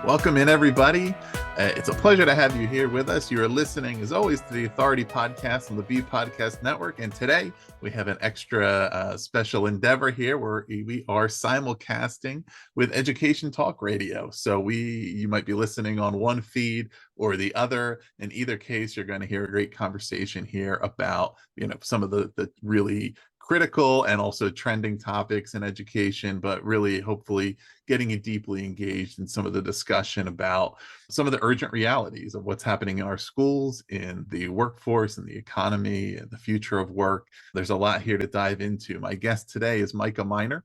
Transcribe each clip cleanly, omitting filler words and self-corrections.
Welcome in, everybody. It's a pleasure to have you here with us. You are listening, as always, to the Authority Podcast on the B Podcast Network. And today we have an extra special endeavor here where we are simulcasting with Education Talk Radio. So you might be listening on one feed or the other. In either case, you're going to hear a great conversation here about, some of the really critical and also trending topics in education, but really hopefully getting you deeply engaged in some of the discussion about some of the urgent realities of what's happening in our schools, in the workforce, in the economy, and the future of work. There's a lot here to dive into. My guest today is Micah Minor.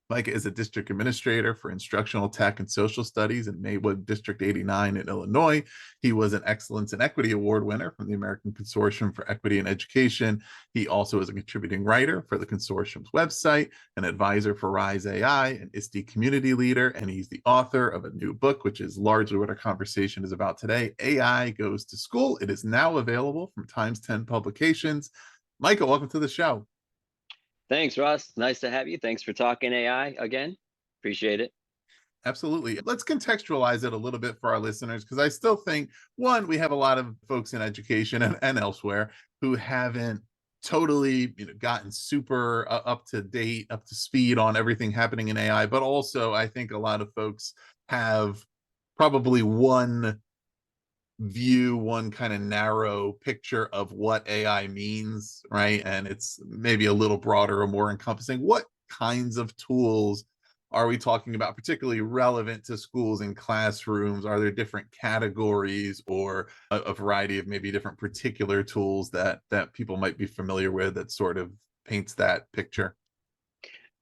Micah is a district administrator for instructional tech and social studies in Maywood District 89 in Illinois. He was an Excellence in Equity Award winner from the American Consortium for Equity in Education. He also is a contributing writer for the consortium's website, an advisor for Ryze AI, an ISTE Community Leader, and he's the author of a new book, which is largely what our conversation is about today, AI Goes to School. It is now available from Times 10 Publications. Micah, welcome to the show. Thanks, Ross. Nice to have you. Thanks for talking AI again. Appreciate it. Absolutely. Let's contextualize it a little bit for our listeners, because I still think, one, we have a lot of folks in education and elsewhere who haven't totally gotten super up to date, up to speed on everything happening in AI. But also, I think a lot of folks have probably one view, one kind of narrow picture of what AI means, right? And it's maybe a little broader or more encompassing. What kinds of tools are we talking about, particularly relevant to schools and classrooms? Are there different categories or a variety of maybe different particular tools that people might be familiar with that sort of paints that picture?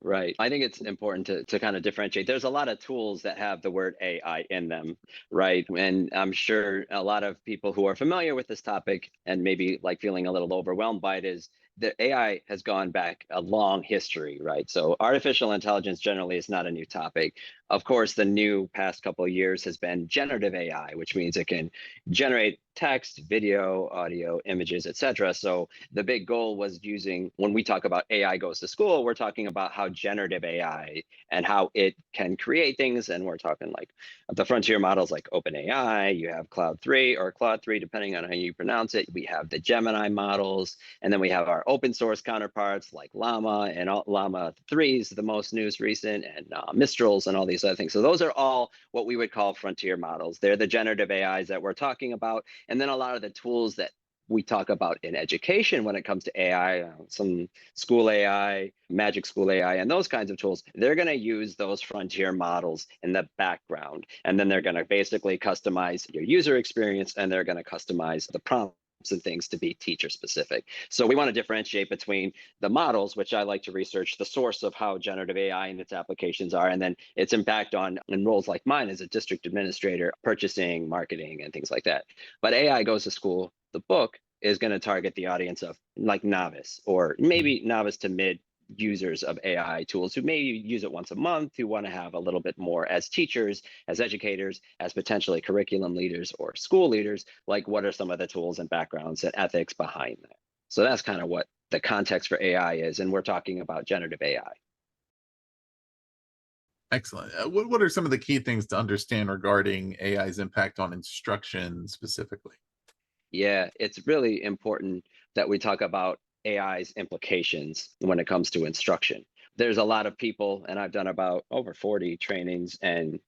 Right. I think it's important to kind of differentiate. There's a lot of tools that have the word AI in them, right? And I'm sure a lot of people who are familiar with this topic and maybe like feeling a little overwhelmed by it is that AI has gone back a long history, right? So artificial intelligence generally is not a new topic. Of course, the new past couple of years has been generative AI, which means it can generate text, video, audio, images, etc. So the big goal was using, when we talk about AI goes to school, we're talking about how generative AI and how it can create things. And we're talking like the frontier models like OpenAI, you have Cloud 3 or Claude 3, depending on how you pronounce it. We have the Gemini models, and then we have our open source counterparts like Llama, and Llama 3 is the most recent, and Mistrals and all these other things. So those are all what we would call frontier models. They're the generative AIs that we're talking about. And then a lot of the tools that we talk about in education when it comes to AI, some school AI, magic school AI, and those kinds of tools, they're going to use those frontier models in the background. And then they're going to basically customize your user experience, and they're going to customize the prompts and things to be teacher specific. So we want to differentiate between the models, which I like to research the source of how generative AI and its applications are, and then its impact on in roles like mine as a district administrator, purchasing, marketing, and things like that. But AI Goes to School, the book, is going to target the audience of like novice or maybe novice to mid users of AI tools who maybe use it once a month, who want to have a little bit more as teachers, as educators, as potentially curriculum leaders or school leaders, like what are some of the tools and backgrounds and ethics behind that. So that's kind of what the context for AI is, and we're talking about generative AI. Excellent. What are some of the key things to understand regarding AI's impact on instruction specifically? Yeah, it's really important that we talk about AI's implications when it comes to instruction. There's a lot of people, and I've done about over 40 trainings and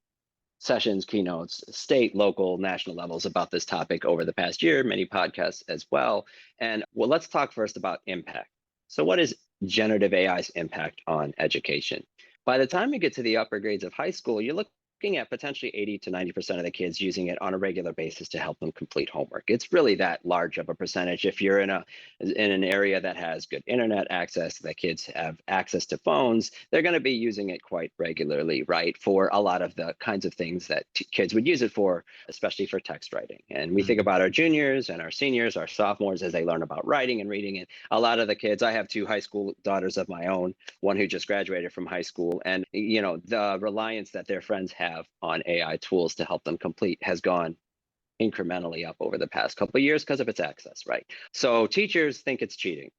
sessions, keynotes, state, local, national levels about this topic over the past year, many podcasts as well. And well, let's talk first about impact. So what is generative AI's impact on education? By the time you get to the upper grades of high school, you're looking at potentially 80 to 90% of the kids using it on a regular basis to help them complete homework. It's really that large of a percentage. If you're in an area that has good internet access, that kids have access to phones, they're going to be using it quite regularly, right? For a lot of the kinds of things that kids would use it for, especially for text writing. And we think about our juniors and our seniors, our sophomores, as they learn about writing and reading. And a lot of the kids, I have two high school daughters of my own, one who just graduated from high school, and the reliance that their friends have on AI tools to help them complete has gone incrementally up over the past couple of years because of its access, right? So teachers think it's cheating.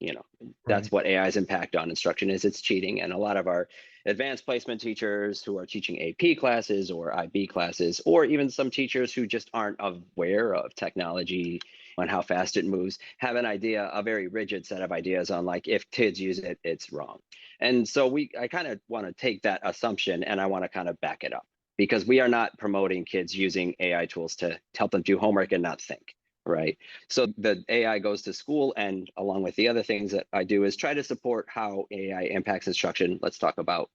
Right. that's what AI's impact on instruction is. It's cheating. And a lot of our advanced placement teachers who are teaching AP classes or IB classes, or even some teachers who just aren't aware of technology and how fast it moves, have an idea, a very rigid set of ideas on like, if kids use it, it's wrong. And so I kind of want to take that assumption and I want to kind of back it up, because we are not promoting kids using AI tools to help them do homework and not think. Right. So the AI goes to school, and along with the other things that I do is try to support how AI impacts instruction. Let's talk about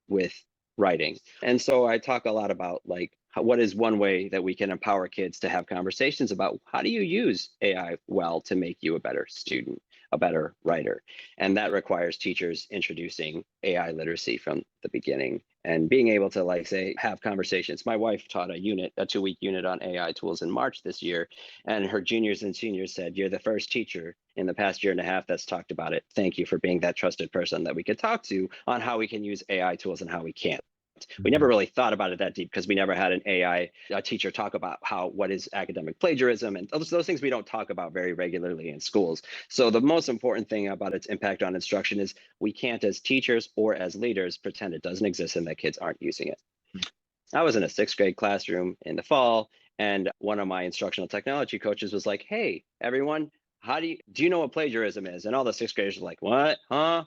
with writing. And so I talk a lot about like what is one way that we can empower kids to have conversations about how do you use AI well to make you a better student, a better writer. And that requires teachers introducing AI literacy from the beginning and being able to like say have conversations. My wife taught a 2-week unit on AI tools in March this year, and her juniors and seniors said, "You're the first teacher in the past year and a half that's talked about it. Thank you for being that trusted person that we could talk to on how we can use AI tools and how we can't." We never Mhm. really thought about it that deep because we never had an AI teacher talk about what is academic plagiarism, and those things we don't talk about very regularly in schools. So the most important thing about its impact on instruction is we can't, as teachers or as leaders, pretend it doesn't exist and that kids aren't using it. I was in a 6th grade classroom in the fall, and one of my instructional technology coaches was like, "Hey, everyone, how do you know what plagiarism is?" And all the 6th graders were like, "What? Huh?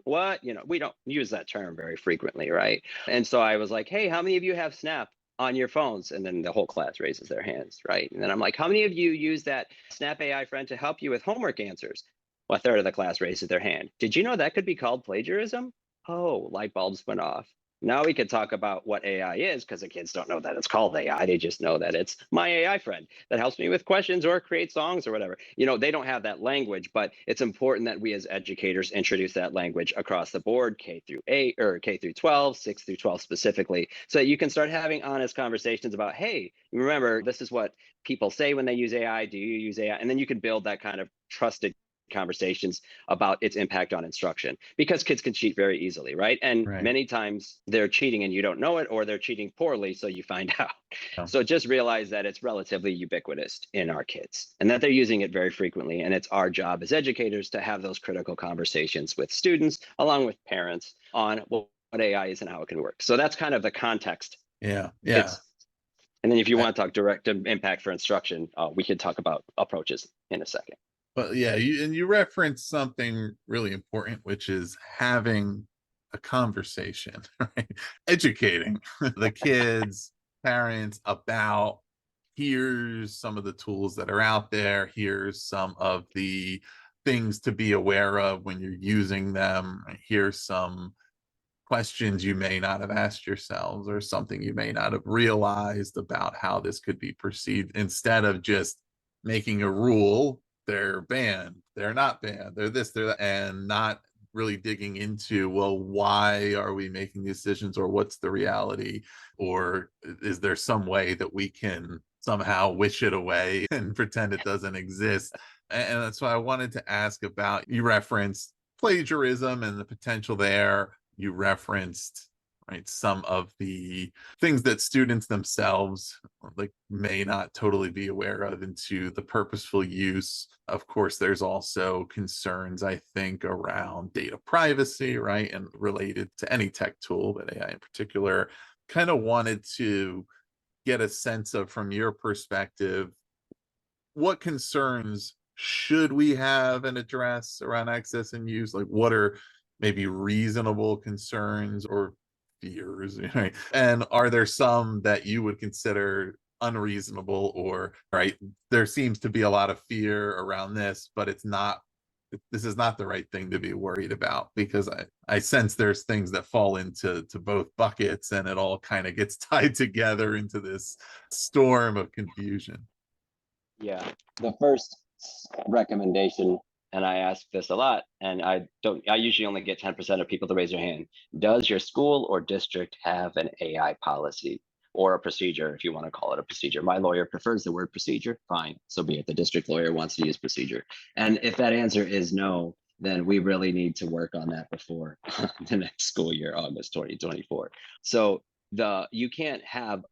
What?" We don't use that term very frequently, right? And so I was like, "Hey, how many of you have Snap on your phones?" And then the whole class raises their hands, right? And then I'm like, "How many of you use that Snap AI friend to help you with homework answers?" Well, a third of the class raises their hand. Did you know that could be called plagiarism? Oh, light bulbs went off. Now we could talk about what AI is, because the kids don't know that it's called AI. They just know that it's my AI friend that helps me with questions or create songs or whatever. They don't have that language, but it's important that we as educators introduce that language across the board, K through 8 or K through 12, 6 through 12 specifically, so that you can start having honest conversations about, hey, remember, this is what people say when they use AI. Do you use AI? And then you can build that kind of trusted conversations about its impact on instruction, because kids can cheat very easily, right? And Right. many times they're cheating and you don't know it, or they're cheating poorly, so you find out. Yeah. So just realize that it's relatively ubiquitous in our kids and that they're using it very frequently, and it's our job as educators to have those critical conversations with students along with parents on what AI is and how it can work. So that's kind of the context. Yeah. Yeah. It's And then if you I- want to talk direct impact for instruction, we could talk about approaches in a second. But yeah, you referenced something really important, which is having a conversation, right? Educating the kids, parents about, here's some of the tools that are out there, here's some of the things to be aware of when you're using them, here's some questions you may not have asked yourselves or something you may not have realized about how this could be perceived, instead of just making a rule. They're banned, they're not banned, they're this, they're that, and not really digging into, well, why are we making these decisions, or what's the reality, or is there some way that we can somehow wish it away and pretend it doesn't exist. And that's why I wanted to ask about, you referenced plagiarism and the potential there. You referenced, right, some of the things that students themselves like may not totally be aware of into the purposeful use. Of course, there's also concerns, I think, around data privacy, right, and related to any tech tool, but AI in particular. Kind of wanted to get a sense of, from your perspective, what concerns should we have and address around access and use? Like, what are maybe reasonable concerns or fears, right? And are there some that you would consider unreasonable, or, right, there seems to be a lot of fear around this, but it's not, this is not the right thing to be worried about, because I sense there's things that fall into both buckets, and it all kind of gets tied together into this storm of confusion. Yeah. The first recommendation, and I ask this a lot, and I usually only get 10% of people to raise their hand. Does your school or district have an AI policy or a procedure, if you want to call it a procedure? My lawyer prefers the word procedure. Fine. So be it. The district lawyer wants to use procedure. And if that answer is no, then we really need to work on that before the next school year, August 2024. So you can't have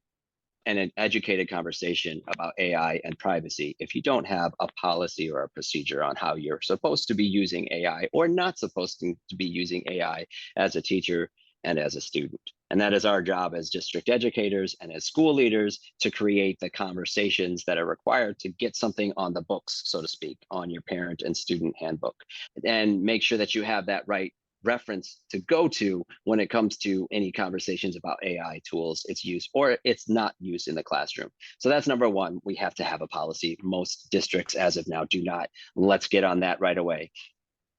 and an educated conversation about AI and privacy if you don't have a policy or a procedure on how you're supposed to be using AI or not supposed to be using AI as a teacher and as a student. And that is our job as district educators and as school leaders to create the conversations that are required to get something on the books, so to speak, on your parent and student handbook, and make sure that you have that right reference to go to when it comes to any conversations about AI tools, its use or its not use in the classroom. So that's number one. We have to have a policy. Most districts as of now do not. Let's get on that right away.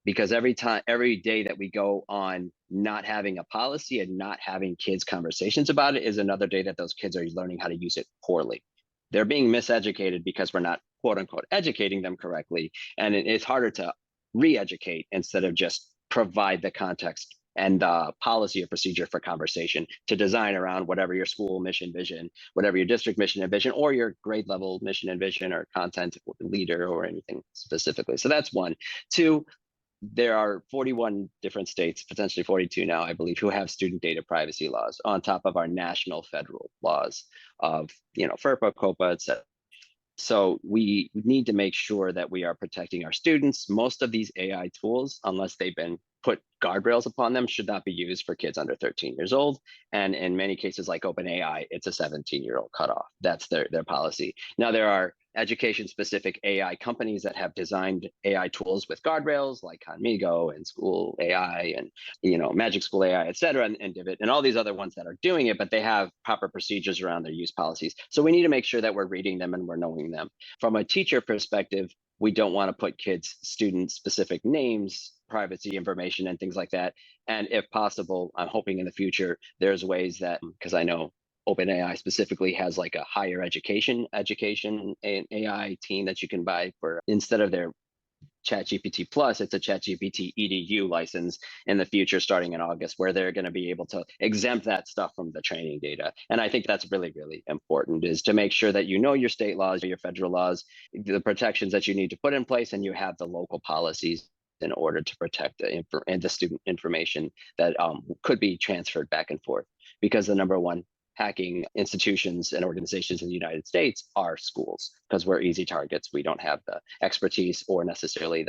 Because every day that we go on not having a policy and not having kids conversations about it is another day that those kids are learning how to use it poorly. They're being miseducated because we're not quote unquote educating them correctly. And it's harder to re-educate instead of just provide the context and the policy or procedure for conversation to design around whatever your school mission vision, whatever your district mission and vision, or your grade level mission and vision or content leader or anything specifically. So that's one. Two, there are 41 different states, potentially 42 now, I believe, who have student data privacy laws on top of our national federal laws of, FERPA, COPA, et cetera. So we need to make sure that we are protecting our students. Most of these AI tools, unless they've been put guardrails upon them, should not be used for kids under 13 years old. And in many cases like OpenAI, it's a 17-year-old cutoff. That's their policy. Now, there are education-specific AI companies that have designed AI tools with guardrails like Conmigo and School AI and Magic School AI, et cetera, and Divot, and all these other ones that are doing it, but they have proper procedures around their use policies. So we need to make sure that we're reading them and we're knowing them. From a teacher perspective, we don't want to put kids' student-specific names, privacy information, and things like that. And if possible, I'm hoping in the future, there's ways that, because I know OpenAI specifically has like a higher education and AI team that you can buy for, instead of their ChatGPT Plus, it's a ChatGPT EDU license in the future starting in August, where they're going to be able to exempt that stuff from the training data. And I think that's really, really important, is to make sure that you know your state laws, your federal laws, the protections that you need to put in place, and you have the local policies in order to protect the student information that could be transferred back and forth. Because the number one hacking institutions and organizations in the United States are schools, because we're easy targets. We don't have the expertise or necessarily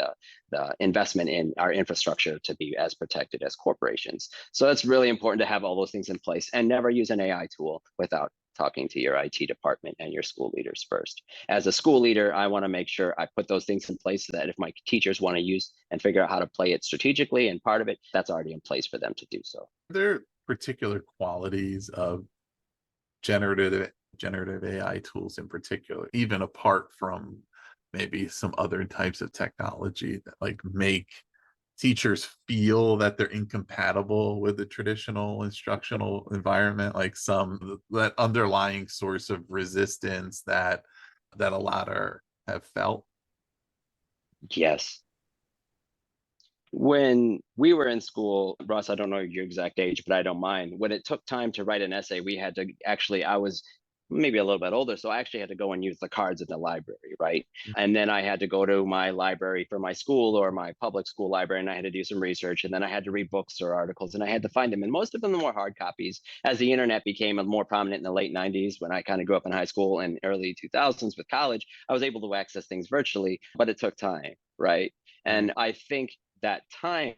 the investment in our infrastructure to be as protected as corporations. So it's really important to have all those things in place and never use an AI tool without talking to your IT department and your school leaders first. As a school leader, I want to make sure I put those things in place so that if my teachers want to use and figure out how to play it strategically and part of it, that's already in place for them to do so. Are there particular qualities of generative AI tools in particular, even apart from maybe some other types of technology, that like make teachers feel that they're incompatible with the traditional instructional environment, like that underlying source of resistance that a lot have felt? Yes. When we were in school, Russ, I don't know your exact age, but I don't mind. When it took time to write an essay, we had to I was maybe a little bit older, so I actually had to go and use the cards in the library, right? And then I had to go to my library for my school or my public school library, and I had to do some research, and then I had to read books or articles, and I had to find them. And most of them were hard copies. As the internet became more prominent in the late 90s, when I kind of grew up in high school and early 2000s with college, I was able to access things virtually, but it took time, right? And I think that time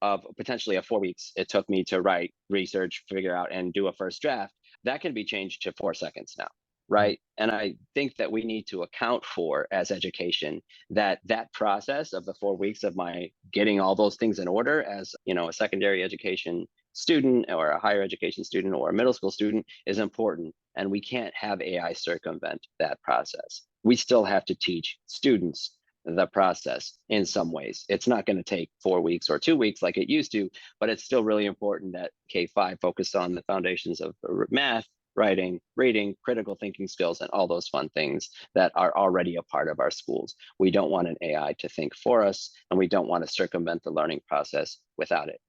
of potentially 4 weeks it took me to write, research, figure out, and do a first draft, that can be changed to 4 seconds now, right? And I think that we need to account for, as education, that process of the 4 weeks of my getting all those things in order as a secondary education student or a higher education student or a middle school student is important. And we can't have AI circumvent that process. We still have to teach students the process in some ways. It's not going to take 4 weeks or 2 weeks like it used to, but it's still really important that K-5 focus on the foundations of math, writing, reading, critical thinking skills, and all those fun things that are already a part of our schools. We don't want an AI to think for us, and we don't want to circumvent the learning process without it.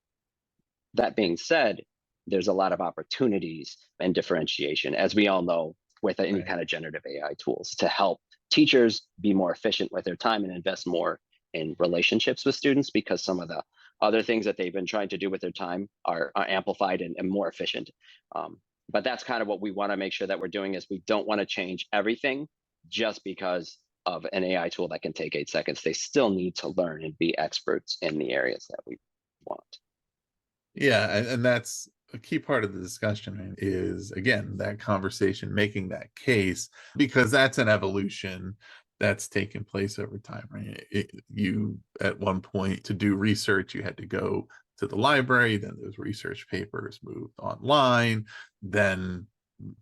That being said, there's a lot of opportunities and differentiation, as we all know, with any kind of generative AI tools to help teachers be more efficient with their time and invest more in relationships with students, because some of the other things that they've been trying to do with their time are amplified and more efficient. But that's kind of what we want to make sure that we're doing, is we don't want to change everything just because of an AI tool that can take 8 seconds. They still need to learn and be experts in the areas that we want. Yeah, and that's a key part of the discussion, right, is again that conversation, making that case, because that's an evolution that's taken place over time, right? You at one point, to do research, you had to go to the library, then those research papers moved online, then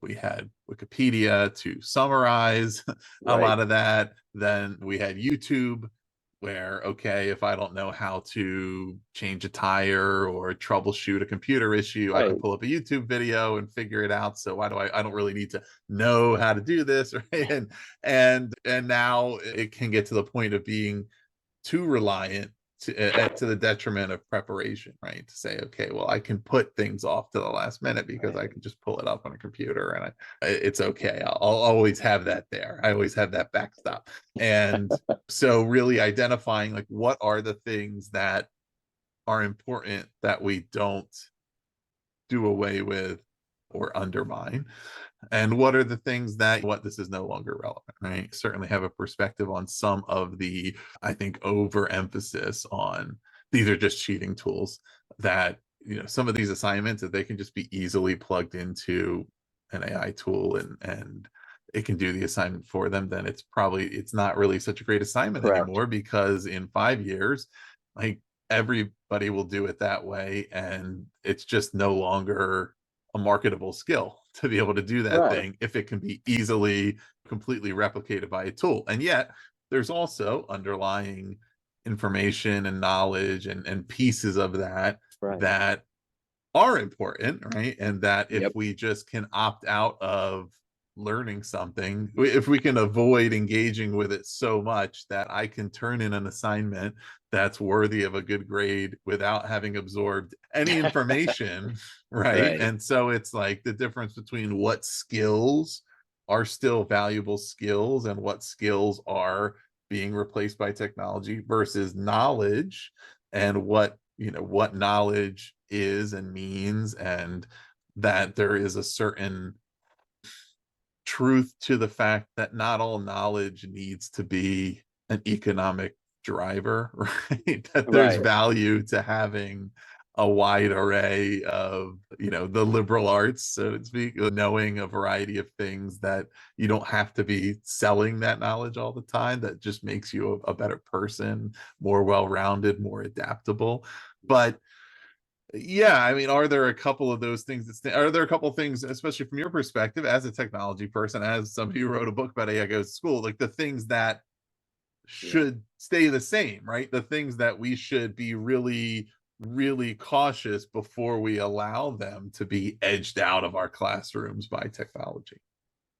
we had Wikipedia to summarize a Right. lot of that, then we had YouTube, where, okay, if I don't know how to change a tire or troubleshoot a computer issue, I can Right. pull up a YouTube video and figure it out. So why do I don't really need to know how to do this, right? And now it can get to the point of being too reliant to the detriment of preparation, right? To say, okay, well, I can put things off to the last minute because I Right. can just pull it up on a computer, and it's okay. I'll always have that there. I always have that backstop. And so really identifying, like, what are the things that are important that we don't do away with or undermine, and what are the things that, what, this is no longer relevant, right? Certainly have a perspective on some of the, I think, overemphasis on these are just cheating tools, that, some of these assignments, that they can just be easily plugged into an AI tool, and it can do the assignment for them, then it's not really such a great assignment Correct. anymore, because in 5 years, like, everybody will do it that way, and it's just no longer a marketable skill to be able to do that Right. thing if it can be easily, completely replicated by a tool. And yet there's also underlying information and knowledge and pieces of that Right. that are important, right? And that if Yep. we just can opt out of learning something, if we can avoid engaging with it so much that I can turn in an assignment that's worthy of a good grade without having absorbed any information, right? Right. And so it's like the difference between what skills are still valuable skills and what skills are being replaced by technology versus knowledge, and what knowledge is and means, and that there is a certain truth to the fact that not all knowledge needs to be an economic driver, right? That there's Right. value to having a wide array of, the liberal arts, so to speak, knowing a variety of things, that you don't have to be selling that knowledge all the time. That just makes you a better person, more well-rounded, more adaptable. But yeah, I mean, are there a couple of those things are there a couple of things, especially from your perspective as a technology person, as somebody who wrote a book about AI goes to school, like the things that Yeah. should stay the same, right? The things that we should be really, really cautious before we allow them to be edged out of our classrooms by technology.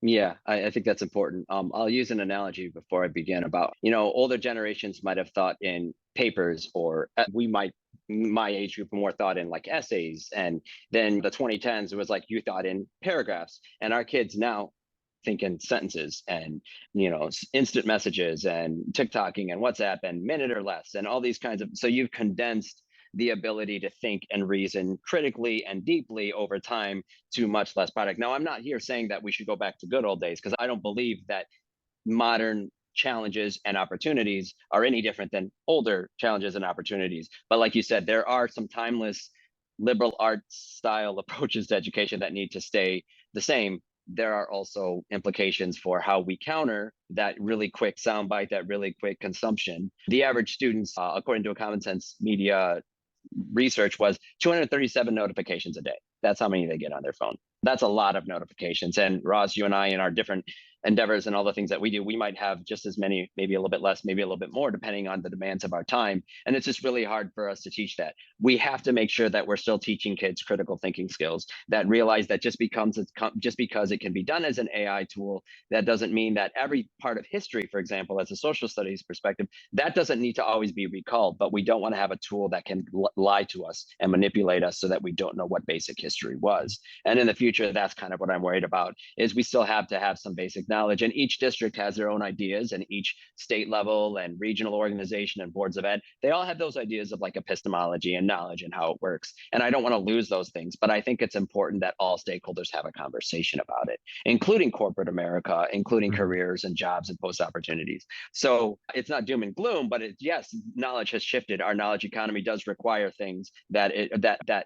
Yeah, I think that's important. I'll use an analogy before I begin about, older generations might have thought in papers, or my age group more thought in like essays. And then the 2010s, it was like you thought in paragraphs. And our kids now think in sentences and, instant messages and TikToking and WhatsApp and minute or less and all these kinds of, so you've condensed the ability to think and reason critically and deeply over time to much less product. Now, I'm not here saying that we should go back to good old days, because I don't believe that modern challenges and opportunities are any different than older challenges and opportunities. But like you said, there are some timeless liberal arts style approaches to education that need to stay the same. There are also implications for how we counter that really quick soundbite, that really quick consumption. The average students, according to a Common Sense Media research, was 237 notifications a day. That's how many they get on their phone. That's a lot of notifications. And Roz, you and I, in our different endeavors and all the things that we do, we might have just as many, maybe a little bit less, maybe a little bit more, depending on the demands of our time. And it's just really hard for us to teach that. We have to make sure that we're still teaching kids critical thinking skills, that realize that just because it can be done as an AI tool, that doesn't mean that every part of history, for example, as a social studies perspective, that doesn't need to always be recalled. But we don't want to have a tool that can lie to us and manipulate us so that we don't know what basic history was. And in the future, that's kind of what I'm worried about, is we still have to have some basic knowledge, and each district has their own ideas, and each state level and regional organization and boards of ed, they all have those ideas of like epistemology and knowledge and how it works. And I don't want to lose those things, but I think it's important that all stakeholders have a conversation about it, including corporate America, including Mhm. careers and jobs and post opportunities. So it's not doom and gloom, but yes, knowledge has shifted. Our knowledge economy does require things that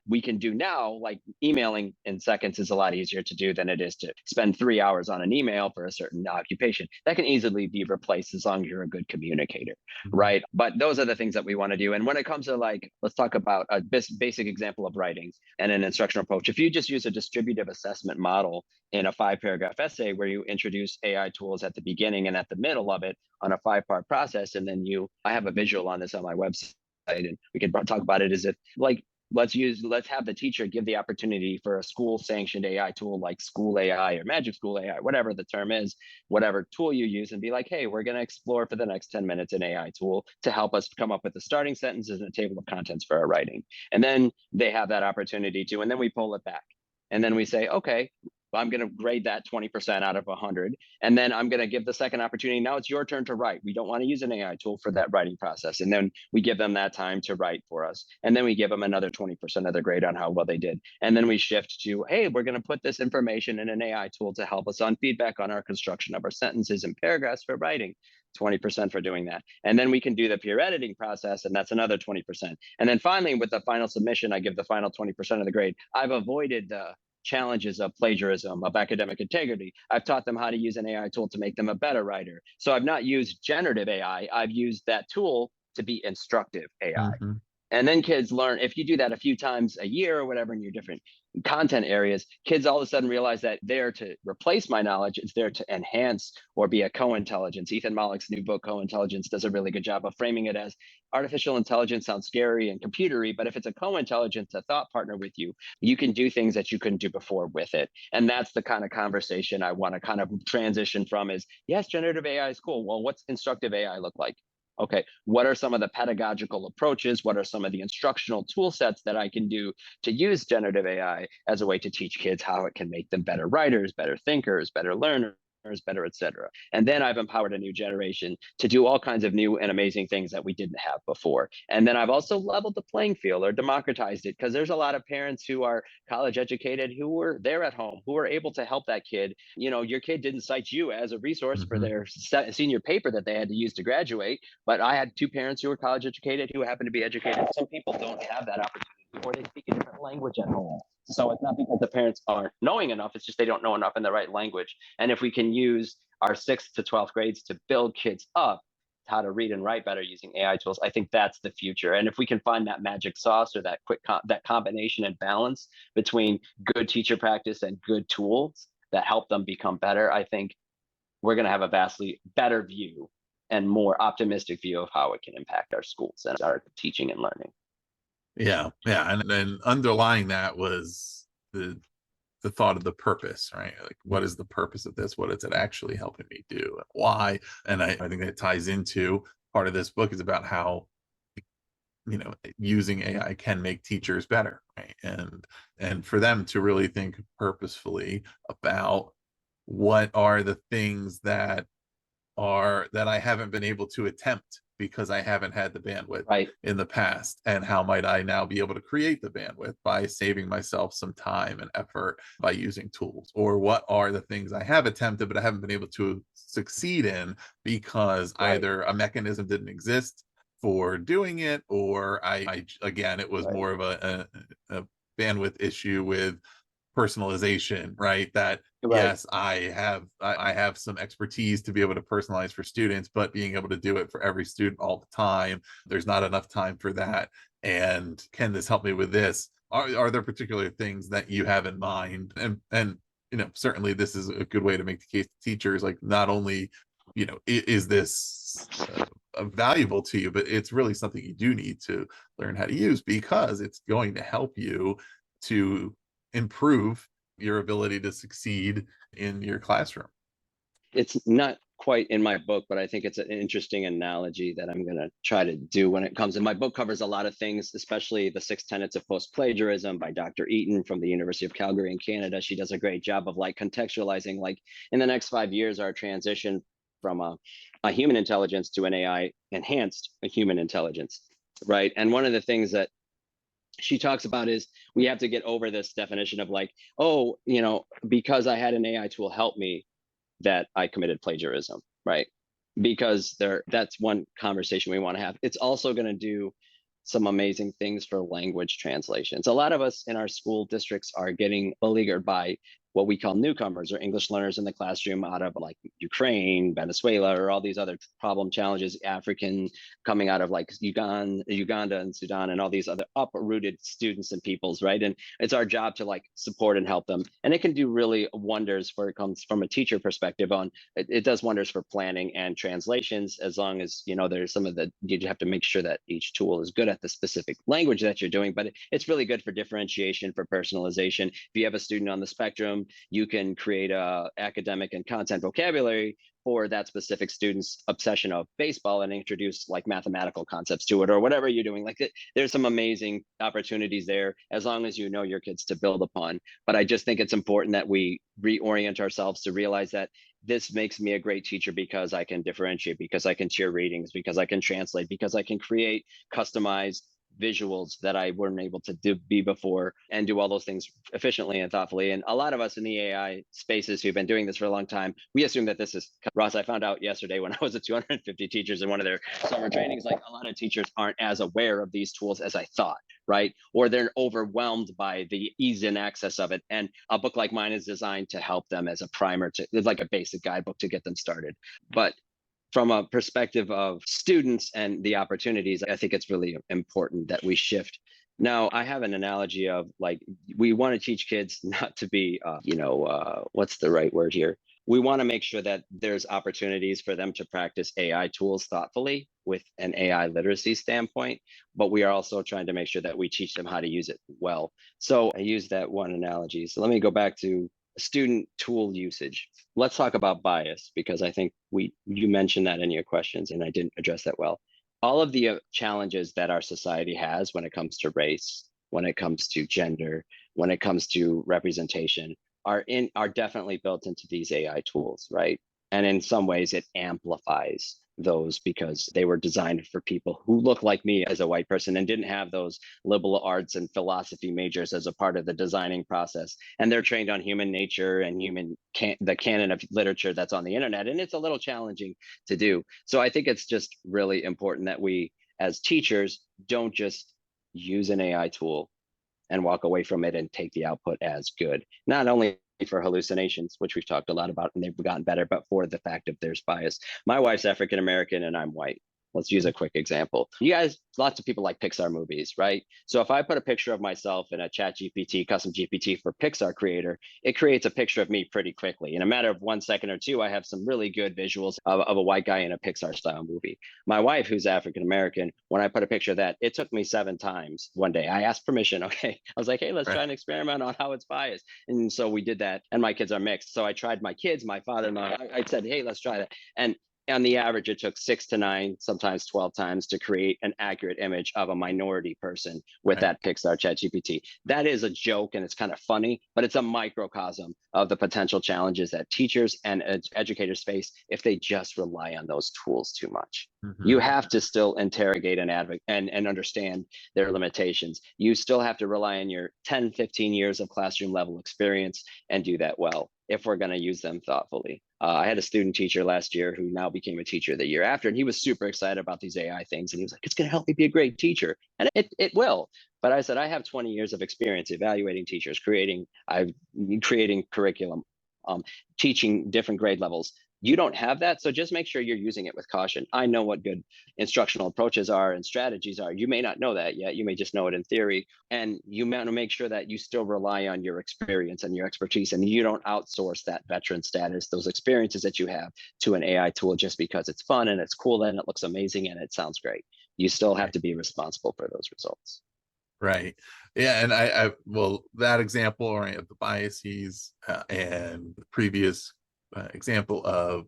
we can do now, like emailing in seconds is a lot easier to do than it is to spend 3 hours on an email for a certain occupation. That can easily be replaced as long as you're a good communicator, Mhm. right? But those are the things that we want to do. And when it comes to like, let's talk about a basic example of writing and an instructional approach. If you just use a distributive assessment model in a 5-paragraph essay where you introduce AI tools at the beginning and at the middle of it on a 5-part process, and then I have a visual on this on my website, and we can talk about it as if like, let's have the teacher give the opportunity for a school sanctioned AI tool like School AI or Magic School AI, whatever the term is, whatever tool you use, and be like, hey, we're going to explore for the next 10 minutes an AI tool to help us come up with the starting sentences and a table of contents for our writing. And then they have that opportunity to, and then we pull it back. And then we say, okay, I'm going to grade that 20% out of 100. And then I'm going to give the second opportunity. Now it's your turn to write. We don't want to use an AI tool for that writing process. And then we give them that time to write for us. And then we give them another 20% of their grade on how well they did. And then we shift to, hey, we're going to put this information in an AI tool to help us on feedback on our construction of our sentences and paragraphs for writing. 20% for doing that. And then we can do the peer editing process, and that's another 20%. And then finally, with the final submission, I give the final 20% of the grade. I've avoided the challenges of plagiarism, of academic integrity. I've taught them how to use an AI tool to make them a better writer. So I've not used generative AI. I've used that tool to be instructive AI. Mhm. And then kids learn, if you do that a few times a year or whatever in your different content areas, kids all of a sudden realize that they're to replace my knowledge, it's there to enhance or be a co-intelligence. Ethan Mollick's new book, Co-Intelligence, does a really good job of framing it as artificial intelligence sounds scary and computery, but if it's a co-intelligence, a thought partner with you, you can do things that you couldn't do before with it. And that's the kind of conversation I want to kind of transition from is, yes, generative AI is cool. Well, what's instructive AI look like? Okay, what are some of the pedagogical approaches? What are some of the instructional tool sets that I can do to use generative AI as a way to teach kids how it can make them better writers, better thinkers, better learners, better, et cetera. And then I've empowered a new generation to do all kinds of new and amazing things that we didn't have before. And then I've also leveled the playing field or democratized it, because there's a lot of parents who are college educated who were there at home, who were able to help that kid. You know, your kid didn't cite you as a resource for Mhm. their senior paper that they had to use to graduate, but I had 2 parents who were college educated who happened to be educated. Some people don't have that opportunity, or they speak a different language at home. So it's not because the parents aren't knowing enough, it's just they don't know enough in the right language. And if we can use our 6th to 12th grades to build kids up how to read and write better using AI tools, I think that's the future. And if we can find that magic sauce or that that combination and balance between good teacher practice and good tools that help them become better, I think we're going to have a vastly better view and more optimistic view of how it can impact our schools and our teaching and learning. Yeah, yeah, and then underlying that was the thought of the purpose, right? Like, what is the purpose of this? What is it actually helping me do? And why? And I think that ties into part of this book is about how, you know, using AI can make teachers better, right? And for them to really think purposefully about what are the things that I haven't been able to attempt because I haven't had the bandwidth Right. in the past, and how might I now be able to create the bandwidth by saving myself some time and effort by using tools? Or what are the things I have attempted but I haven't been able to succeed in because Right. either a mechanism didn't exist for doing it, or I again, it was Right. more of a bandwidth issue with personalization, right? That Right. yes, I have some expertise to be able to personalize for students, but being able to do it for every student all the time, there's not enough time for that. And can this help me with this? Are there particular things that you have in mind? And you know, certainly this is a good way to make the case to teachers, like, not only, you know, is this valuable to you, but it's really something you do need to learn how to use, because it's going to help you to improve your ability to succeed in your classroom. It's not quite in my book, but I think it's an interesting analogy that I'm going to try to do when it comes. And my book covers a lot of things, especially the 6 tenets of post-plagiarism by Dr. Eaton from the University of Calgary in Canada. She does a great job of like contextualizing, like in the next 5 years, our transition from a human intelligence to an AI enhanced human intelligence, right? And one of the things that she talks about is we have to get over this definition of like, oh, because I had an AI tool help me, that I committed plagiarism, right? Because that's one conversation we want to have. It's also going to do some amazing things for language translations. A lot of us in our school districts are getting beleaguered by what we call newcomers or English learners in the classroom out of like Ukraine, Venezuela, or all these other problem challenges, African coming out of like Uganda and Sudan and all these other uprooted students and peoples, right? And it's our job to like support and help them. And it can do really wonders where it comes from a teacher perspective on, it does wonders for planning and translations, as long as, there's some of you have to make sure that each tool is good at the specific language that you're doing, but it's really good for differentiation, for personalization. If you have a student on the spectrum, you can create a academic and content vocabulary for that specific student's obsession of baseball and introduce like mathematical concepts to it or whatever you're doing. Like there's some amazing opportunities there, as long as you know your kids to build upon. But I just think it's important that we reorient ourselves to realize that this makes me a great teacher because I can differentiate, because I can tier readings, because I can translate, because I can create customized visuals that I weren't able to be before, and do all those things efficiently and thoughtfully. And a lot of us in the AI spaces who've been doing this for a long time, we assume that this is, Ross, I found out yesterday when I was at 250 teachers in one of their summer trainings, like a lot of teachers aren't as aware of these tools as I thought, right? Or they're overwhelmed by the ease and access of it. And a book like mine is designed to help them as a primer, it's like a basic guidebook to get them started. But from a perspective of students and the opportunities, I think it's really important that we shift. Now, I have an analogy of like, we want to teach kids not to be, what's the right word here? We want to make sure that there's opportunities for them to practice AI tools thoughtfully with an AI literacy standpoint, but we are also trying to make sure that we teach them how to use it well. So I use that one analogy. So let me go back to student tool usage. Let's talk about bias, because I think you mentioned that in your questions and I didn't address that well. All of the challenges that our society has when it comes to race, when it comes to gender, when it comes to representation are definitely built into these AI tools, right? And in some ways it amplifies those because they were designed for people who look like me as a white person and didn't have those liberal arts and philosophy majors as a part of the designing process. And they're trained on human nature and the canon of literature that's on the internet. And it's a little challenging to do. So I think it's just really important that we, as teachers, don't just use an AI tool and walk away from it and take the output as good. Not only for hallucinations, which we've talked a lot about and they've gotten better, but for the fact of there's bias. My wife's African American and I'm white. Let's use a quick example. You guys, lots of people like Pixar movies, right? So if I put a picture of myself in a chat GPT, custom GPT for Pixar creator, it creates a picture of me pretty quickly. In a matter of 1 second or two, I have some really good visuals of a white guy in a Pixar style movie. My wife, who's African American, when I put a picture of that, it took me 7 times one day. I asked permission, okay? I was like, hey, let's try an experiment on how it's biased. And so we did that, and my kids are mixed. So I tried my kids, my father-in-law, I said, hey, let's try that. And on the average, it took 6 to 9, sometimes 12 times to create an accurate image of a minority person with that Pixar ChatGPT. That is a joke and it's kind of funny, but it's a microcosm of the potential challenges that teachers and educators face if they just rely on those tools too much. Mm-hmm. You have to still interrogate and advocate and understand their limitations. You still have to rely on your 10, 15 years of classroom level experience and do that well if we're going to use them thoughtfully. I had a student teacher last year who now became a teacher the year after, and he was super excited about these AI things. And he was like, it's going to help me be a great teacher. And it will. But I said, I have 20 years of experience evaluating teachers, creating curriculum, teaching different grade levels. You don't have that, so just make sure you're using it with caution. I know what good instructional approaches are and strategies are. You may not know that yet. You may just know it in theory. And you want to make sure that you still rely on your experience and your expertise, and you don't outsource that veteran status, those experiences that you have, to an AI tool just because it's fun and it's cool and it looks amazing and it sounds great. You still have to be responsible for those results. Right. Yeah. And I that example, or the biases and the previous example of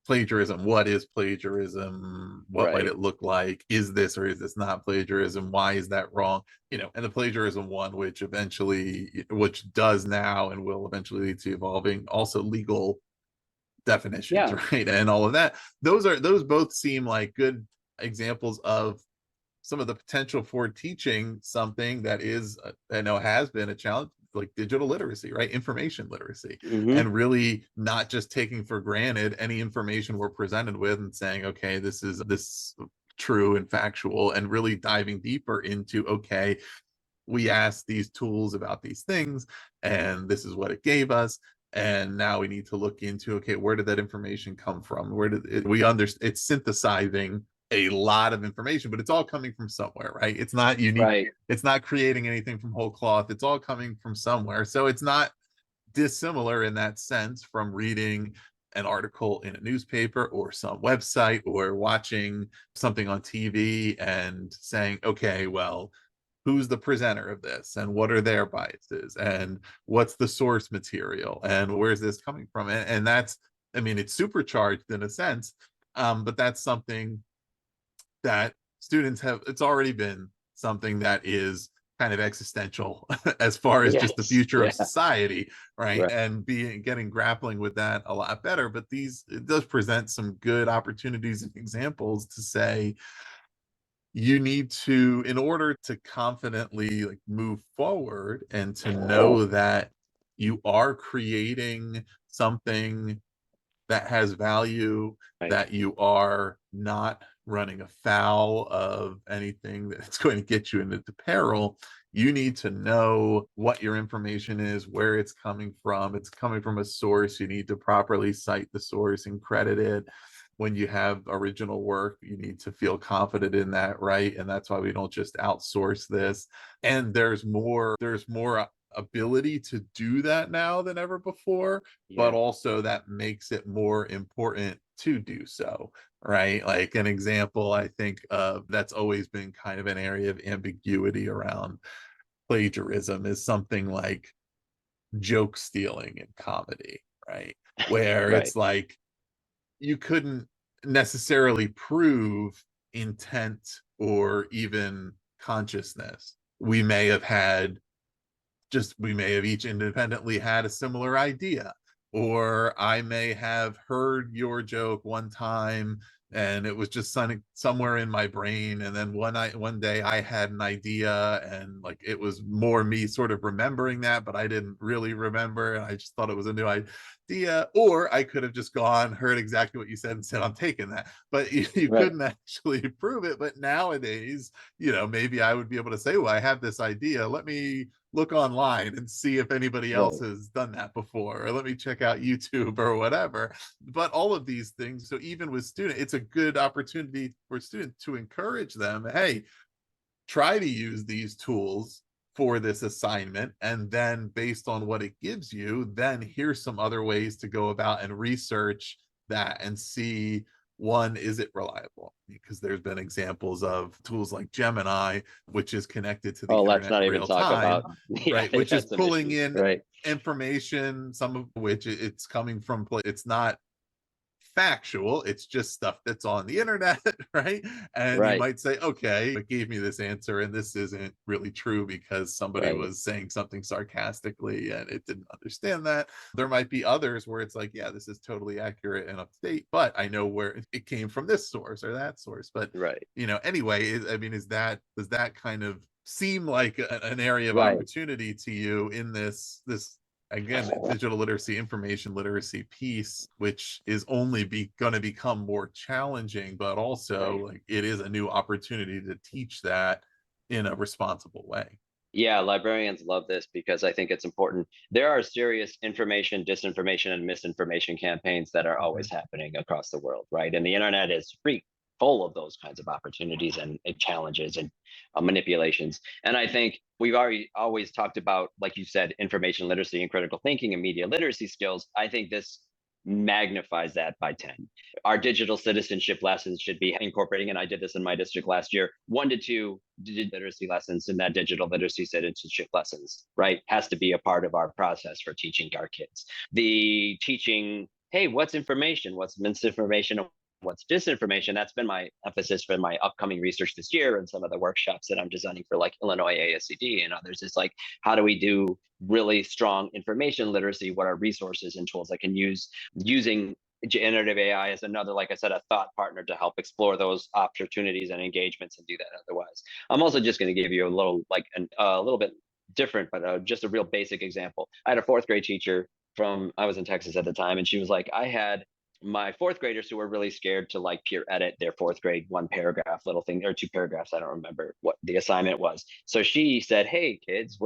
plagiarism. What is plagiarism? What might Right. it look like? Is this or is this not plagiarism? Why is that wrong? And the plagiarism one, which does now and will eventually lead to evolving also legal definitions, Yeah. right? And all of that. Those both seem like good examples of some of the potential for teaching something that is, I know has been a challenge, like digital literacy, right? Information literacy, Hmm. and really not just taking for granted any information we're presented with and saying, okay, this true and factual, and really diving deeper into, okay, we asked these tools about these things and this is what it gave us, and now we need to look into, okay, where did that information come from? Where did it, we understand it's synthesizing a lot of information, but it's all coming from somewhere, right? It's not unique, Right. it's not creating anything from whole cloth, it's all coming from somewhere. So it's not dissimilar in that sense from reading an article in a newspaper or some website or watching something on TV and saying, okay, well, who's the presenter of this and what are their biases and what's the source material and where's this coming from? And that's, I mean, it's supercharged in a sense, but that's something that students have, it's already been something that is kind of existential as far as just the Yes. future of Yeah. society, right? Right. And getting grappling with that a lot better. But it does present some good opportunities and examples to say, you need to, in order to confidently like move forward and to know that you are creating something that has value, Right. that you are not running afoul of anything that's going to get you into peril. You need to know what your information is, where it's coming from. It's coming from a source. You need to properly cite the source and credit it. When you have original work, you need to feel confident in that, right? And that's why we don't just outsource this. And there's more ability to do that now than ever before, but Yeah. also that makes it more important to do so, right? Like an example I think of that's always been kind of an area of ambiguity around plagiarism is something like joke stealing in comedy, right? Where Right. it's like you couldn't necessarily prove intent or even consciousness. We may have each independently had a similar idea, or I may have heard your joke one time and it was just somewhere in my brain, and then one day I had an idea and like it was more me sort of remembering that, but I didn't really remember and I just thought it was a new idea. Or I could have just gone, heard exactly what you said and said, I'm taking that, but you Right. couldn't actually prove it. But nowadays, maybe I would be able to say, well, I have this idea, let me look online and see if anybody else Right. has done that before, or let me check out YouTube or whatever. But all of these things, so even with students, it's a good opportunity for students to encourage them, hey, try to use these tools for this assignment, and then based on what it gives you, then here's some other ways to go about and research that and see, one, is it reliable? Because there's been examples of tools like Gemini, which is connected to the Oh, let's internet not in even real talk time, about, yeah, right? they've Which is had some pulling issues. in Right. information, some of which it's coming from, it's not factual, it's just stuff that's on the internet, right? And you Right. might say, okay, it gave me this answer and this isn't really true because somebody Right. was saying something sarcastically and it didn't understand that. There might be others where it's like, yeah, this is totally accurate and up to date, but I know where it came from, this source or that source. But Right. anyway, I mean, does that kind of seem like an area of Right. opportunity to you in this again, digital literacy, information literacy piece, which is only going to become more challenging, but also Right. like it is a new opportunity to teach that in a responsible way. Yeah, librarians love this because I think it's important. There are serious information, disinformation, and misinformation campaigns that are always Mhm. happening across the world, right? And the internet is free, full of those kinds of opportunities and challenges and manipulations. And I think we've already always talked about, like you said, information literacy and critical thinking and media literacy skills. I think this magnifies that by 10. Our digital citizenship lessons should be incorporating, and I did this in my district last year, 1 to 2 digital literacy lessons in that digital literacy citizenship lessons, right? Has to be a part of our process for teaching our kids. The teaching hey, what's information? What's misinformation? What's disinformation? That's been my emphasis for my upcoming research this year and some of the workshops that I'm designing for like Illinois ASCD and others. Is like, how do we do really strong information literacy? What are resources and tools I can use using generative AI as another, like I said, a thought partner to help explore those opportunities and engagements and do that otherwise. I'm also just going to give you a little, like a little bit different, but just a real basic example. I had a fourth grade teacher I was in Texas at the time, and she was like, I had my fourth graders who were really scared to like peer edit their fourth grade one paragraph little thing or two paragraphs. I don't remember what the assignment was. So she said, hey kids,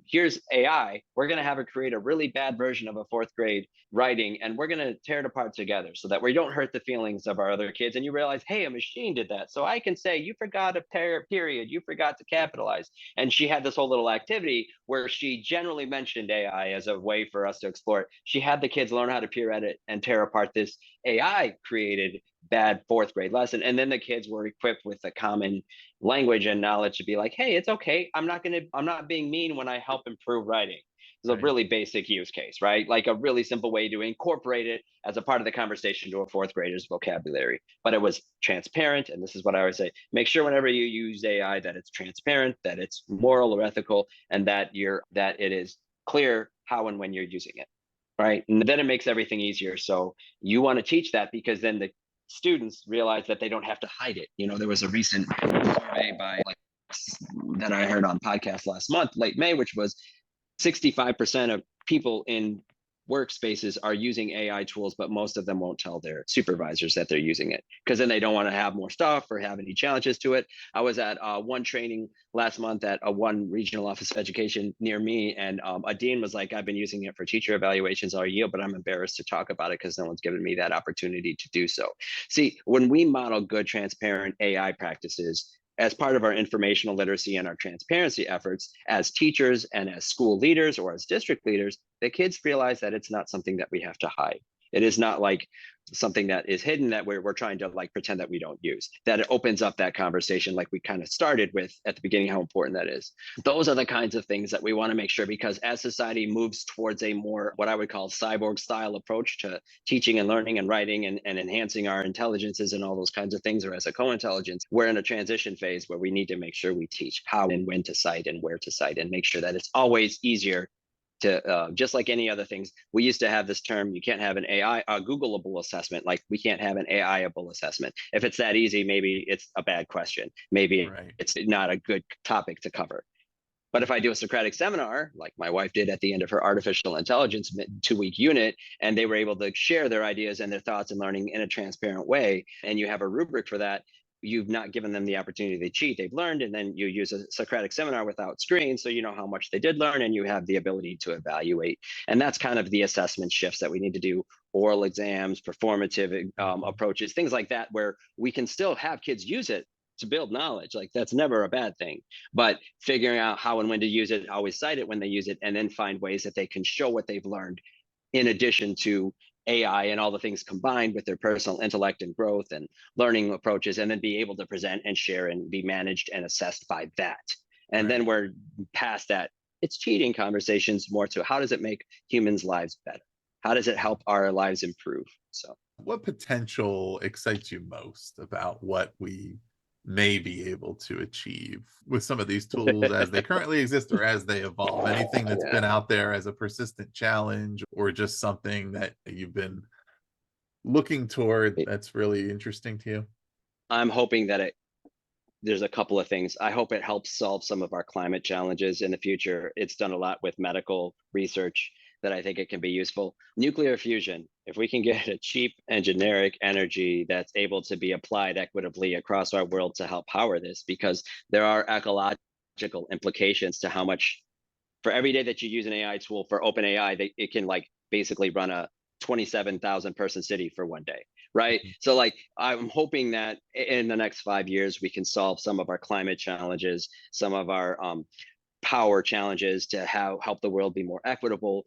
here's AI. We're going to have her create a really bad version of a fourth grade writing, and we're going to tear it apart together so that we don't hurt the feelings of our other kids. And you realize, hey, a machine did that. So I can say, you forgot a period, you forgot to capitalize. And she had this whole little activity where she generally mentioned AI as a way for us to explore it. She had the kids learn how to peer edit and tear apart this AI created bad fourth grade lesson. And then the kids were equipped with a common language and knowledge to be like, hey, it's okay. I'm not being mean when I help improve writing. It's a really basic use case, right? Like a really simple way to incorporate it as a part of the conversation to a fourth grader's vocabulary. But it was transparent. And this is what I always say, make sure whenever you use AI that it's transparent, that it's moral or ethical, and that it is clear how and when you're using it. Right. And then it makes everything easier. So you want to teach that because then the students realize that they don't have to hide it. There was a recent survey that I heard on podcast last month, late May, which was 65% of people in workspaces are using AI tools, but most of them won't tell their supervisors that they're using it because then they don't want to have more stuff or have any challenges to it. I was at one training last month at one regional office of education near me, and a dean was like, I've been using it for teacher evaluations all year, but I'm embarrassed to talk about it because no one's given me that opportunity to do so. See, when we model good, transparent AI practices, as part of our informational literacy and our transparency efforts as teachers and as school leaders or as district leaders, the kids realize that it's not something that we have to hide. It is not like something that is hidden that we're trying to like pretend that we don't use. That it opens up that conversation like we kind of started with at the beginning, how important that is. Those are the kinds of things that we want to make sure, because as society moves towards a more what I would call cyborg style approach to teaching and learning and writing and enhancing our intelligences and all those kinds of things, or as a co-intelligence, we're in a transition phase where we need to make sure we teach how and when to cite and where to cite and make sure that it's always easier to just like any other things. We used to have this term, you can't have an AI, a Googleable assessment. Like we can't have an AI-able assessment. If it's that easy, maybe it's a bad question. Maybe it's not a good topic to cover. But if I do a Socratic seminar, like my wife did at the end of her artificial intelligence 2-week unit, and they were able to share their ideas and their thoughts and learning in a transparent way, and you have a rubric for that, you've not given them the opportunity to cheat. They've learned, and then you use a Socratic seminar without screens, so you know how much they did learn, and you have the ability to evaluate. And that's kind of the assessment shifts that we need to do. Oral exams, performative approaches, things like that, where we can still have kids use it to build knowledge. Like that's never a bad thing, but figuring out how and when to use it, always cite it when they use it, and then find ways that they can show what they've learned in addition to AI and all the things combined with their personal intellect and growth and learning approaches, and then be able to present and share and be managed and assessed by that. And then we're past that. It's cheating conversations more to how does it make humans' lives better? How does it help our lives improve? So what potential excites you most about what we may be able to achieve with some of these tools as they currently exist or as they evolve? Anything that's been out there as a persistent challenge or just something that you've been looking toward that's really interesting to you? I'm hoping that there's a couple of things. I hope it helps solve some of our climate challenges in the future. It's done a lot with medical research that I think it can be useful. Nuclear fusion, if we can get a cheap and generic energy that's able to be applied equitably across our world to help power this, because there are ecological implications to how much, for every day that you use an AI tool for OpenAI, it can like basically run a 27,000 person city for one day. Right. So like, I'm hoping that in the next 5 years, we can solve some of our climate challenges, some of our power challenges to help the world be more equitable.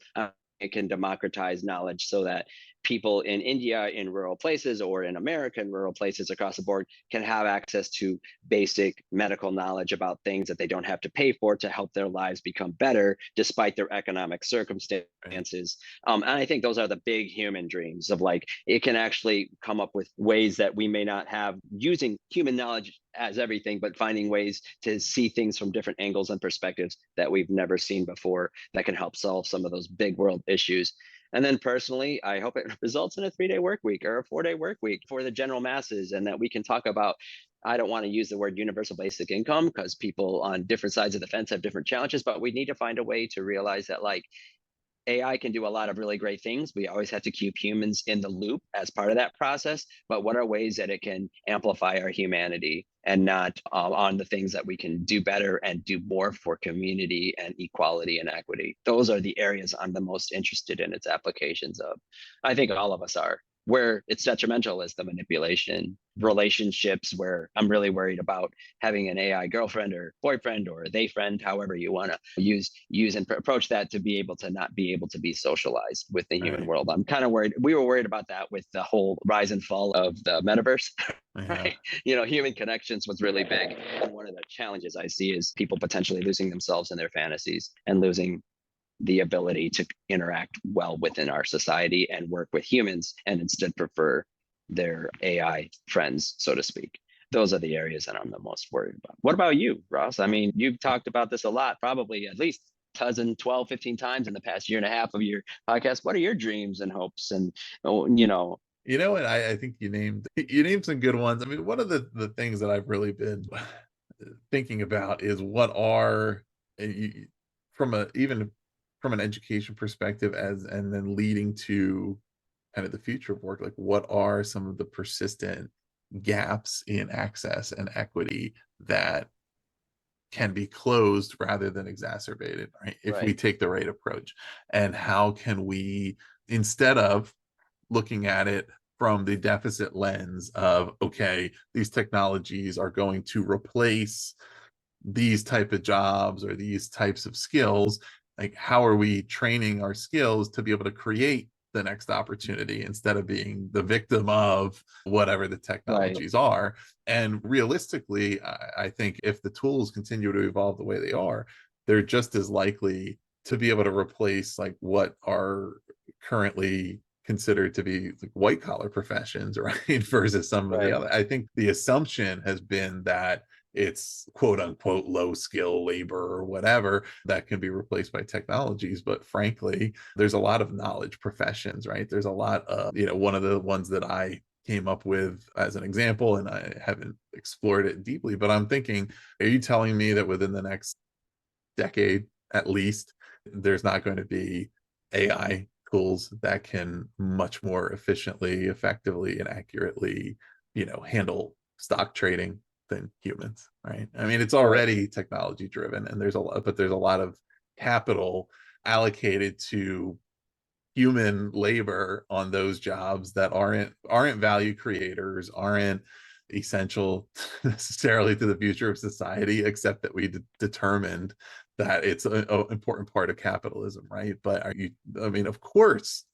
it can democratize knowledge so that people in India in rural places or in America in rural places across the board can have access to basic medical knowledge about things that they don't have to pay for to help their lives become better despite their economic circumstances. And I think those are the big human dreams of like, it can actually come up with ways that we may not have using human knowledge as everything, but finding ways to see things from different angles and perspectives that we've never seen before that can help solve some of those big world issues. And then personally, I hope it results in a 3-day work week or a 4-day work week for the general masses, and that we can talk about. I don't want to use the word universal basic income because people on different sides of the fence have different challenges, but we need to find a way to realize that like AI can do a lot of really great things. We always have to keep humans in the loop as part of that process. But what are ways that it can amplify our humanity and not on the things that we can do better and do more for community and equality and equity? Those are the areas I'm the most interested in its applications of. I think all of us are. Where it's detrimental is the manipulation, relationships where I'm really worried about having an AI girlfriend or boyfriend or they friend, however you want to use and approach that, to be able to not be able to be socialized with the human Right. world. I'm kind of worried. We were worried about that with the whole rise and fall of the metaverse. Yeah. Right. Human connections was really big. And one of the challenges I see is people potentially losing themselves in their fantasies and losing the ability to interact well within our society and work with humans, and instead prefer their AI friends, so to speak. Those are the areas that I'm the most worried about. What about you, Ross? I mean, you've talked about this a lot, probably at least 12, 15 times in the past year and a half of your podcast. What are your dreams and hopes? And, You know what? I think you named some good ones. I mean, one of the things that I've really been thinking about is what are from a even from an education perspective as and then leading to kind of the future of work, like what are some of the persistent gaps in access and equity that can be closed rather than exacerbated, right? If we right, take the right approach. And how can we, instead of looking at it from the deficit lens of, okay, these technologies are going to replace these type of jobs or these types of skills, like how are we training our skills to be able to create the next opportunity instead of being the victim of whatever the right, technologies are. And realistically, I think if the tools continue to evolve the way they are, they're just as likely to be able to replace like what are currently considered to be like white collar professions, right? Versus some of the right, other. I think the assumption has been that it's quote unquote low skill labor or whatever that can be replaced by technologies. But frankly, there's a lot of knowledge professions, right? There's a lot of, one of the ones that I came up with as an example, and I haven't explored it deeply, but I'm thinking, are you telling me that within the next decade at least, there's not going to be AI tools that can much more efficiently, effectively, and accurately, handle stock trading than humans, right? I mean, it's right, already technology driven, and there's a lot of capital allocated to human labor on those jobs that aren't value creators, aren't essential necessarily to the future of society, except that we determined that it's an important part of capitalism, right? But I mean, of course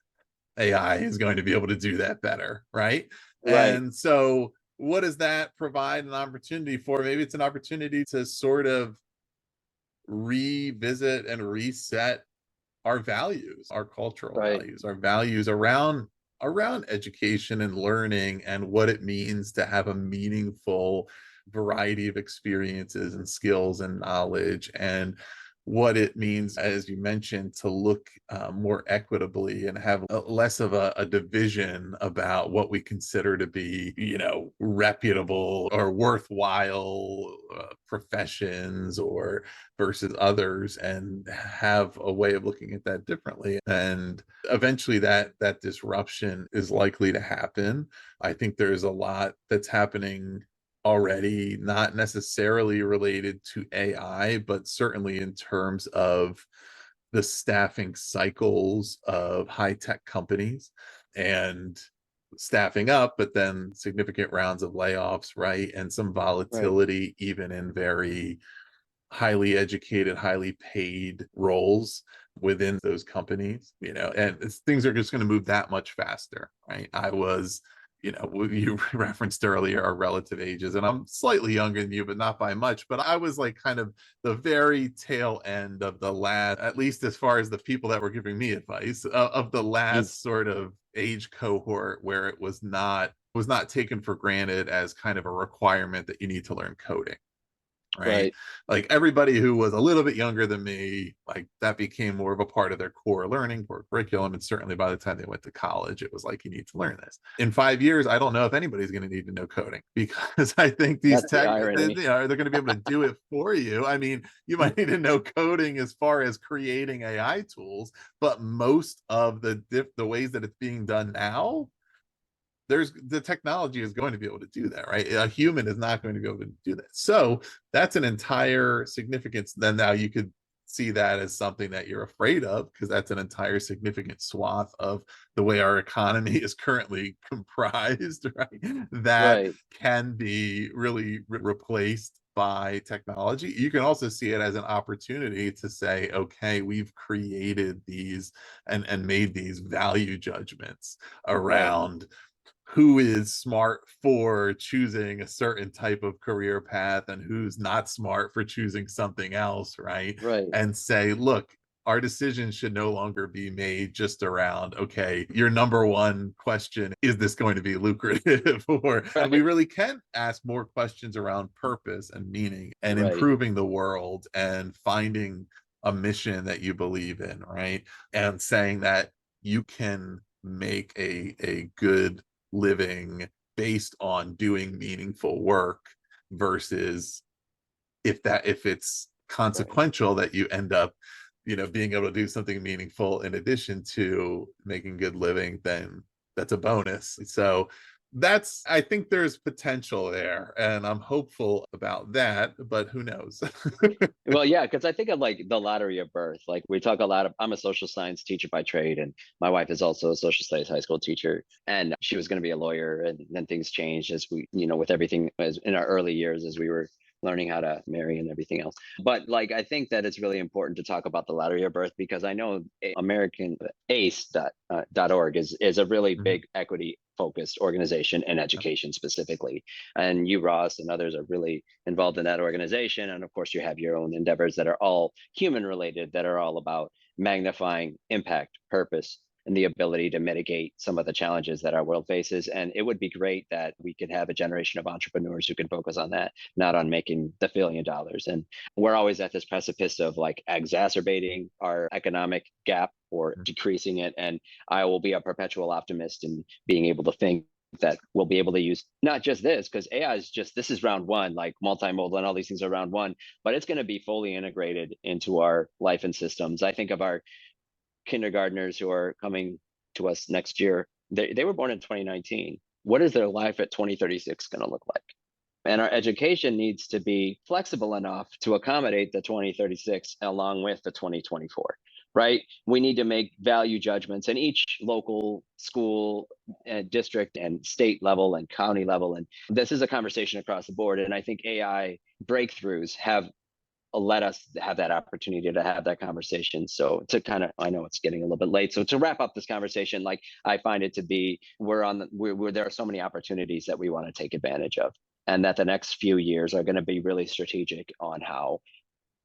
AI is going to be able to do that better, right? right, And so what does that provide an opportunity for? Maybe it's an opportunity to sort of revisit and reset our values, our cultural right, values, our values around education and learning and what it means to have a meaningful variety of experiences and skills and knowledge, and what it means, as you mentioned, to look more equitably and have less of a division about what we consider to be, reputable or worthwhile professions or versus others, and have a way of looking at that differently. And eventually that disruption is likely to happen. I think there's a lot that's happening already, not necessarily related to AI, but certainly in terms of the staffing cycles of high tech companies and staffing up, but then significant rounds of layoffs, right? And some right, volatility even in very highly educated, highly paid roles. within those companies, and things are just going to move that much faster, right? I was, you referenced earlier our relative ages, and I'm slightly younger than you, but not by much. But I was like kind of the very tail end of the last, at least as far as the people that were giving me advice, of the Mm. last sort of age cohort where it was not taken for granted as kind of a requirement that you need to learn coding, right? Right. Like everybody who was a little bit younger than me, like that became more of a part of their core curriculum. And certainly by the time they went to college, it was like, you need to learn this. In 5 years, I don't know if anybody's going to need to know coding, because I think these That's the tech, irony. they're going to be able to do it for you. I mean, you might need to know coding as far as creating AI tools, but most of the ways that it's being done now, the technology is going to be able to do that, right? A human is not going to be able to do that. So that's an entire significance. Then now you could see that as something that you're afraid of, because that's an entire significant swath of the way our economy is currently comprised, right? That Right. can be really replaced by technology. You can also see it as an opportunity to say, okay, we've created these and made these value judgments Right. around who is smart for choosing a certain type of career path and who's not smart for choosing something else, right? Right. And say, look, our decisions should no longer be made just around, okay, your number one question, is this going to be lucrative? And we Right. really can ask more questions around purpose and meaning and Right. improving the world and finding a mission that you believe in, right? And saying that you can make a good living based on doing meaningful work, versus if it's Right. consequential that you end up being able to do something meaningful in addition to making good living, then that's a bonus. So that's, I think there's potential there, and I'm hopeful about that, but who knows? Well, yeah, because I think of like the lottery of birth. Like we talk a lot of, I'm a social science teacher by trade, and my wife is also a social studies high school teacher. And she was going to be a lawyer, and then things changed as we, with everything as in our early years as we were learning how to marry and everything else. But like I think that it's really important to talk about the lottery of birth, because I know American ACE.org is a really Mhm. big equity focused organization in education specifically. And you, Ross, and others are really involved in that organization. And of course, you have your own endeavors that are all human related, that are all about magnifying impact, purpose, and the ability to mitigate some of the challenges that our world faces. And it would be great that we could have a generation of entrepreneurs who can focus on that, not on making the $1 billion. And we're always at this precipice of like exacerbating our economic gap or decreasing it. And I will be a perpetual optimist in being able to think that we'll be able to use not just this, because AI is just, this is round one, like multimodal and all these things are round one, but it's going to be fully integrated into our life and systems. I think of our kindergartners who are coming to us next year. They were born in 2019. What is their life at 2036 going to look like? And our education needs to be flexible enough to accommodate the 2036 along with the 2024, right? We need to make value judgments in each local school and district and state level and county level. And this is a conversation across the board. And I think AI breakthroughs have let us have that opportunity to have that conversation. So to kind of, I know it's getting a little bit late. So to wrap up this conversation, like I find it to be, there are so many opportunities that we want to take advantage of, and that the next few years are going to be really strategic on how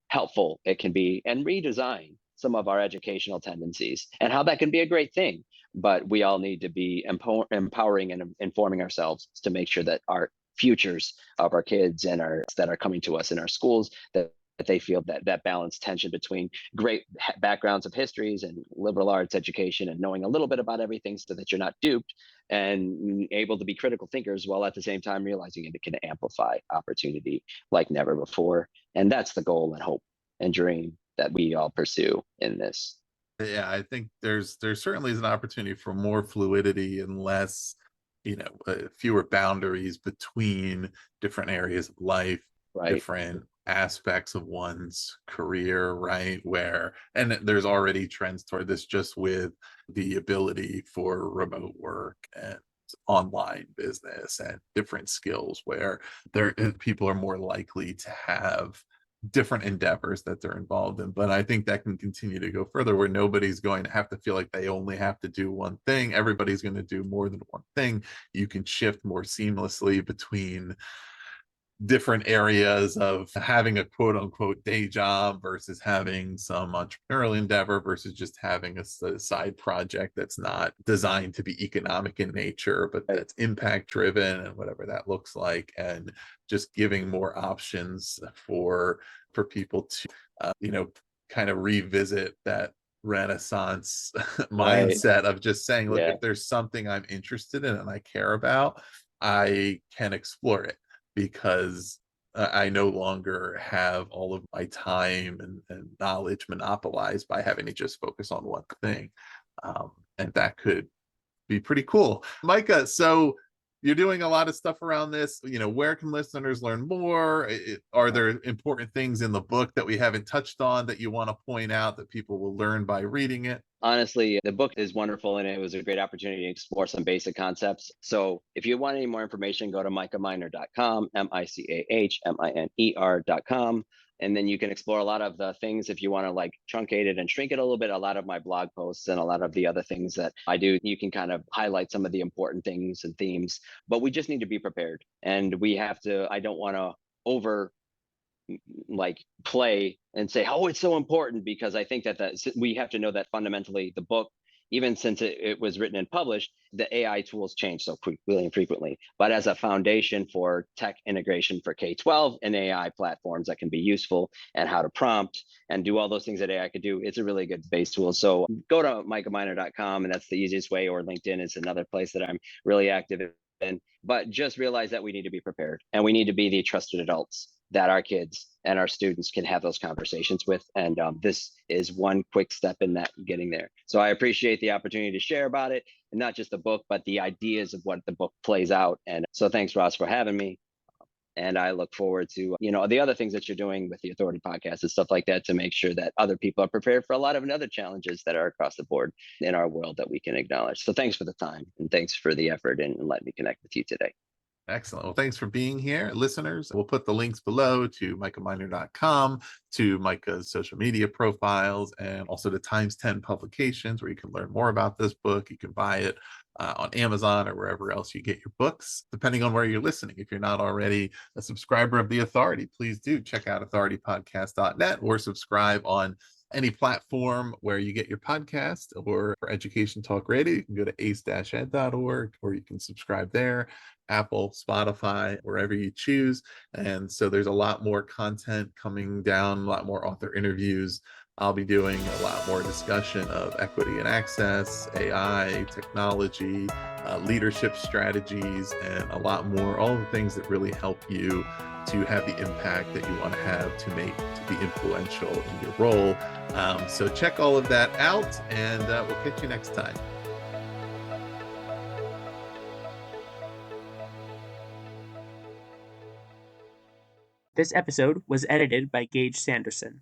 helpful it can be and redesign some of our educational tendencies, and how that can be a great thing. But we all need to be empowering and informing ourselves to make sure that our futures of our kids and our that are coming to us in our schools, that they feel that balanced tension between great backgrounds of histories and liberal arts education and knowing a little bit about everything so that you're not duped, and able to be critical thinkers while at the same time realizing it can amplify opportunity like never before. And that's the goal and hope and dream that we all pursue in this. Yeah, I think there certainly is an opportunity for more fluidity and less, fewer boundaries between different areas of life, Right. different aspects of one's career, right? And there's already trends toward this, just with the ability for remote work and online business and different skills, where people are more likely to have different endeavors that they're involved in. But I think that can continue to go further, where nobody's going to have to feel like they only have to do one thing. Everybody's going to do more than one thing. You can shift more seamlessly between different areas of having a quote unquote day job versus having some entrepreneurial endeavor versus just having a side project that's not designed to be economic in nature, but Right. that's impact driven and whatever that looks like. And just giving more options for people to, kind of revisit that Renaissance Right. mindset of just saying, look, Yeah. if there's something I'm interested in and I care about, I can explore it, because I no longer have all of my time and knowledge monopolized by having to just focus on one thing. And that could be pretty cool. Micah, so you're doing a lot of stuff around this. Where can listeners learn more? Are there important things in the book that we haven't touched on that you want to point out that people will learn by reading it? Honestly, the book is wonderful and it was a great opportunity to explore some basic concepts. So if you want any more information, go to micahminer.com, MICAHMINER.com. And then you can explore a lot of the things if you want to like truncate it and shrink it a little bit. A lot of my blog posts and a lot of the other things that I do, you can kind of highlight some of the important things and themes, but we just need to be prepared. And we have to, I don't want to over like play and say, oh, it's so important, because I think that we have to know that fundamentally the book, even since it was written and published, the AI tools change so quickly and frequently. But as a foundation for tech integration for K-12 and AI platforms that can be useful, and how to prompt and do all those things that AI could do, it's a really good base tool. So go to micahminer.com, and that's the easiest way, or LinkedIn is another place that I'm really active in. But just realize that we need to be prepared, and we need to be the trusted adults that our kids and our students can have those conversations with. And this is one quick step in that, getting there. So I appreciate the opportunity to share about it, and not just the book, but the ideas of what the book plays out. And so thanks, Ross, for having me. And I look forward to, the other things that you're doing with the Authority podcast and stuff like that, to make sure that other people are prepared for a lot of other challenges that are across the board in our world that we can acknowledge. So thanks for the time, and thanks for the effort, and letting me connect with you today. Excellent. Well, thanks for being here, listeners. We'll put the links below to micahminer.com, to Micah's social media profiles, and also to Times 10 publications, where you can learn more about this book. You can buy it on Amazon or wherever else you get your books, depending on where you're listening. If you're not already a subscriber of The Authority, please do check out authoritypodcast.net, or subscribe on any platform where you get your podcast. Or for Education Talk Radio, you can go to ace-ed.org, or you can subscribe there. Apple, Spotify, wherever you choose. And so there's a lot more content coming down, a lot more author interviews. I'll be doing a lot more discussion of equity and access, AI, technology, leadership strategies, and a lot more, all the things that really help you to have the impact that you want to have, to be influential in your role. So check all of that out, and we'll catch you next time. This episode was edited by Gage Sanderson.